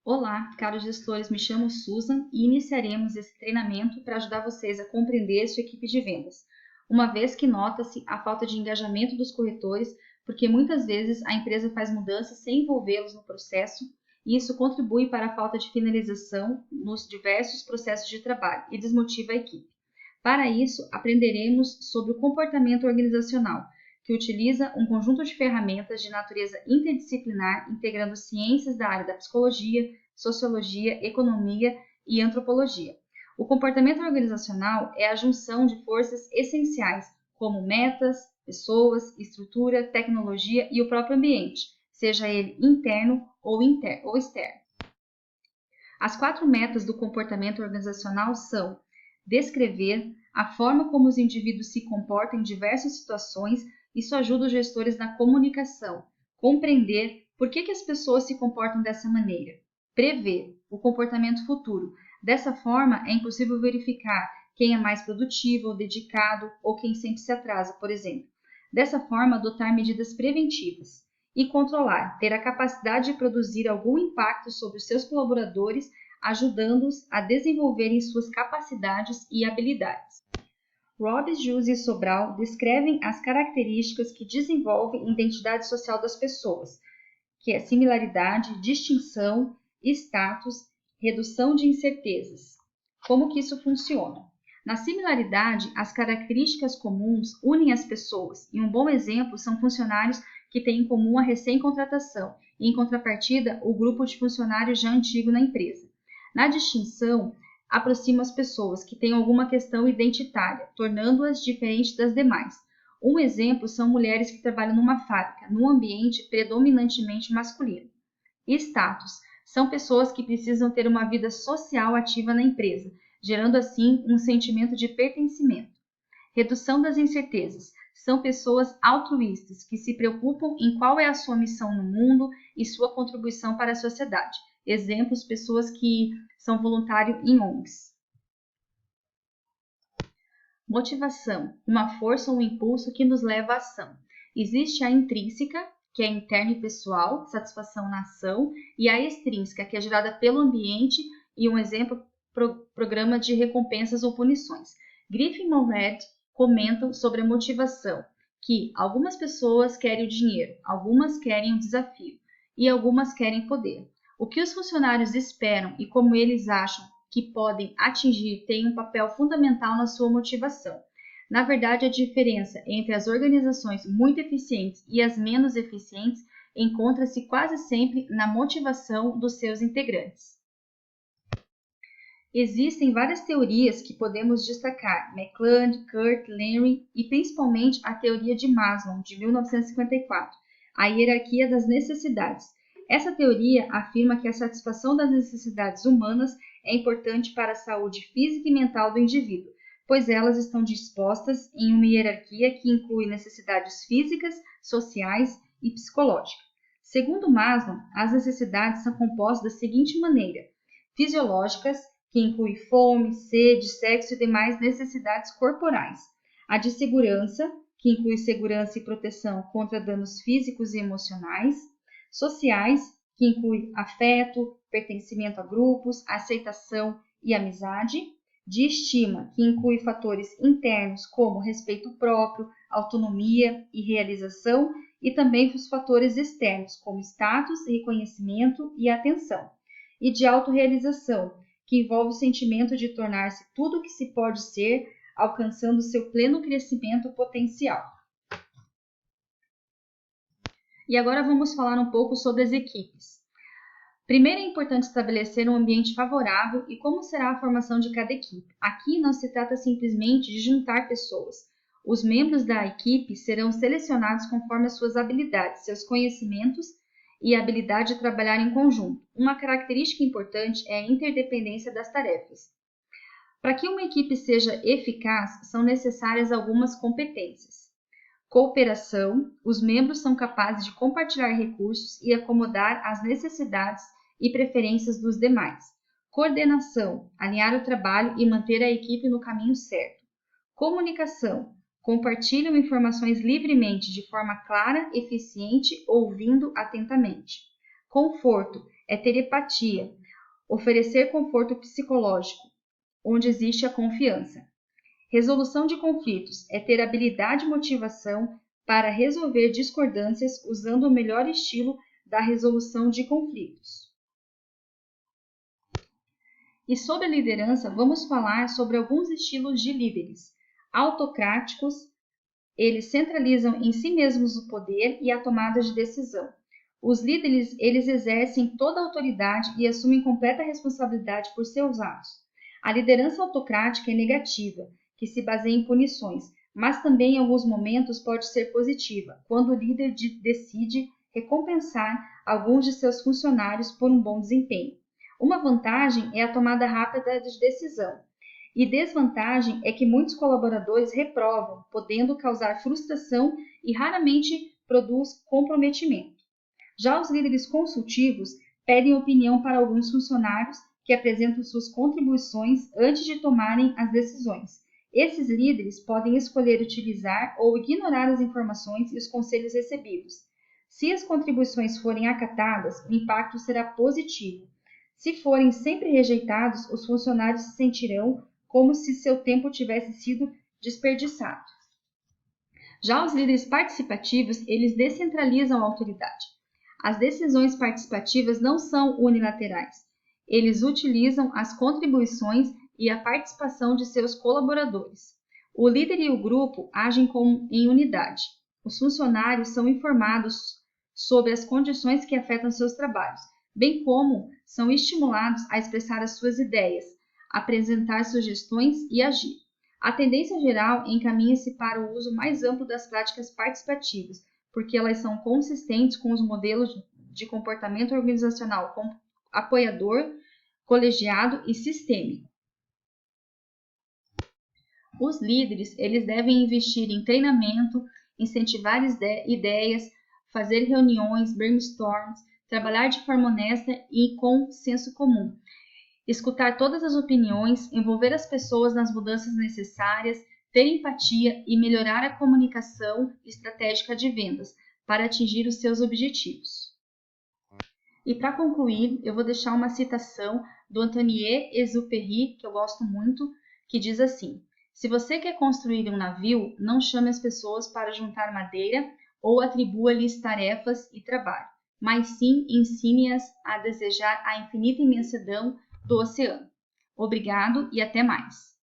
Olá, caros gestores, me chamo Susan e iniciaremos esse treinamento para ajudar vocês a compreender sua equipe de vendas, uma vez que nota-se a falta de engajamento dos corretores, porque muitas vezes a empresa faz mudanças sem envolvê-los no processo, e isso contribui para a falta de finalização nos diversos processos de trabalho e desmotiva a equipe. Para isso, aprenderemos sobre o comportamento organizacional, que utiliza um conjunto de ferramentas de natureza interdisciplinar, integrando ciências da área da psicologia, sociologia, economia e antropologia. O comportamento organizacional é a junção de forças essenciais, como metas, pessoas, estrutura, tecnologia e o próprio ambiente, seja ele interno ou externo. As 4 metas do comportamento organizacional são: descrever a forma como os indivíduos se comportam em diversas situações. Isso ajuda os gestores na comunicação, compreender por que as pessoas se comportam dessa maneira, prever o comportamento futuro. Dessa forma, é impossível verificar quem é mais produtivo ou dedicado ou quem sempre se atrasa, por exemplo. Dessa forma, adotar medidas preventivas e controlar, ter a capacidade de produzir algum impacto sobre os seus colaboradores, ajudando-os a desenvolverem suas capacidades e habilidades. Robbins, Juse e Sobral descrevem as características que desenvolvem a identidade social das pessoas, que é similaridade, distinção, status, redução de incertezas. Como que isso funciona? Na similaridade, as características comuns unem as pessoas, e um bom exemplo são funcionários que têm em comum a recém-contratação, e em contrapartida, o grupo de funcionários já antigo na empresa. Na distinção, aproxima as pessoas que têm alguma questão identitária, tornando-as diferentes das demais. Um exemplo são mulheres que trabalham numa fábrica, num ambiente predominantemente masculino. Status são pessoas que precisam ter uma vida social ativa na empresa, gerando assim um sentimento de pertencimento. Redução das incertezas são pessoas altruístas que se preocupam em qual é a sua missão no mundo e sua contribuição para a sociedade. Exemplos, pessoas que são voluntários em ONGs. Motivação, uma força ou um impulso que nos leva à ação. Existe a intrínseca, que é interna e pessoal, satisfação na ação, e a extrínseca, que é gerada pelo ambiente, e um exemplo, programa de recompensas ou punições. Griffin e Monrad comentam sobre a motivação, que algumas pessoas querem o dinheiro, algumas querem o desafio, e algumas querem poder. O que os funcionários esperam e como eles acham que podem atingir tem um papel fundamental na sua motivação. Na verdade, a diferença entre as organizações muito eficientes e as menos eficientes encontra-se quase sempre na motivação dos seus integrantes. Existem várias teorias que podemos destacar: McClelland, Kurt, Lenry e principalmente a teoria de Maslow, de 1954, a hierarquia das necessidades. Essa teoria afirma que a satisfação das necessidades humanas é importante para a saúde física e mental do indivíduo, pois elas estão dispostas em uma hierarquia que inclui necessidades físicas, sociais e psicológicas. Segundo Maslow, as necessidades são compostas da seguinte maneira: fisiológicas, que inclui fome, sede, sexo e demais necessidades corporais; a de segurança, que inclui segurança e proteção contra danos físicos e emocionais; sociais, que inclui afeto, pertencimento a grupos, aceitação e amizade; de estima, que inclui fatores internos como respeito próprio, autonomia e realização, e também os fatores externos como status, reconhecimento e atenção; e de autorrealização, que envolve o sentimento de tornar-se tudo o que se pode ser, alcançando seu pleno crescimento potencial. E agora vamos falar um pouco sobre as equipes. Primeiro, é importante estabelecer um ambiente favorável e como será a formação de cada equipe. Aqui não se trata simplesmente de juntar pessoas. Os membros da equipe serão selecionados conforme as suas habilidades, seus conhecimentos e a habilidade de trabalhar em conjunto. Uma característica importante é a interdependência das tarefas. Para que uma equipe seja eficaz, são necessárias algumas competências. Cooperação, os membros são capazes de compartilhar recursos e acomodar as necessidades e preferências dos demais. Coordenação, alinhar o trabalho e manter a equipe no caminho certo. Comunicação, compartilham informações livremente de forma clara, eficiente, ouvindo atentamente. Conforto, é ter empatia, oferecer conforto psicológico, onde existe a confiança. Resolução de conflitos é ter habilidade e motivação para resolver discordâncias usando o melhor estilo da resolução de conflitos. E sobre a liderança, vamos falar sobre alguns estilos de líderes. Autocráticos, eles centralizam em si mesmos o poder e a tomada de decisão. Os líderes, eles exercem toda a autoridade e assumem completa responsabilidade por seus atos. A liderança autocrática é negativa, que se baseia em punições, mas também em alguns momentos pode ser positiva, quando o líder decide recompensar alguns de seus funcionários por um bom desempenho. Uma vantagem é a tomada rápida de decisão, e desvantagem é que muitos colaboradores reprovam, podendo causar frustração e raramente produz comprometimento. Já os líderes consultivos pedem opinião para alguns funcionários que apresentam suas contribuições antes de tomarem as decisões. Esses líderes podem escolher utilizar ou ignorar as informações e os conselhos recebidos. Se as contribuições forem acatadas, o impacto será positivo. Se forem sempre rejeitados, os funcionários se sentirão como se seu tempo tivesse sido desperdiçado. Já os líderes participativos, eles descentralizam a autoridade. As decisões participativas não são unilaterais. Eles utilizam as contribuições e a participação de seus colaboradores. O líder e o grupo agem em unidade. Os funcionários são informados sobre as condições que afetam seus trabalhos, bem como são estimulados a expressar as suas ideias, apresentar sugestões e agir. A tendência geral encaminha-se para o uso mais amplo das práticas participativas, porque elas são consistentes com os modelos de comportamento organizacional apoiador, colegiado e sistêmico. Os líderes, eles devem investir em treinamento, incentivar ideias, fazer reuniões, brainstorms, trabalhar de forma honesta e com senso comum, escutar todas as opiniões, envolver as pessoas nas mudanças necessárias, ter empatia e melhorar a comunicação estratégica de vendas para atingir os seus objetivos. E para concluir, eu vou deixar uma citação do Saint-Exupéry, que eu gosto muito, que diz assim: se você quer construir um navio, não chame as pessoas para juntar madeira ou atribua-lhes tarefas e trabalho, mas sim ensine-as a desejar a infinita imensidão do oceano. Obrigado e até mais!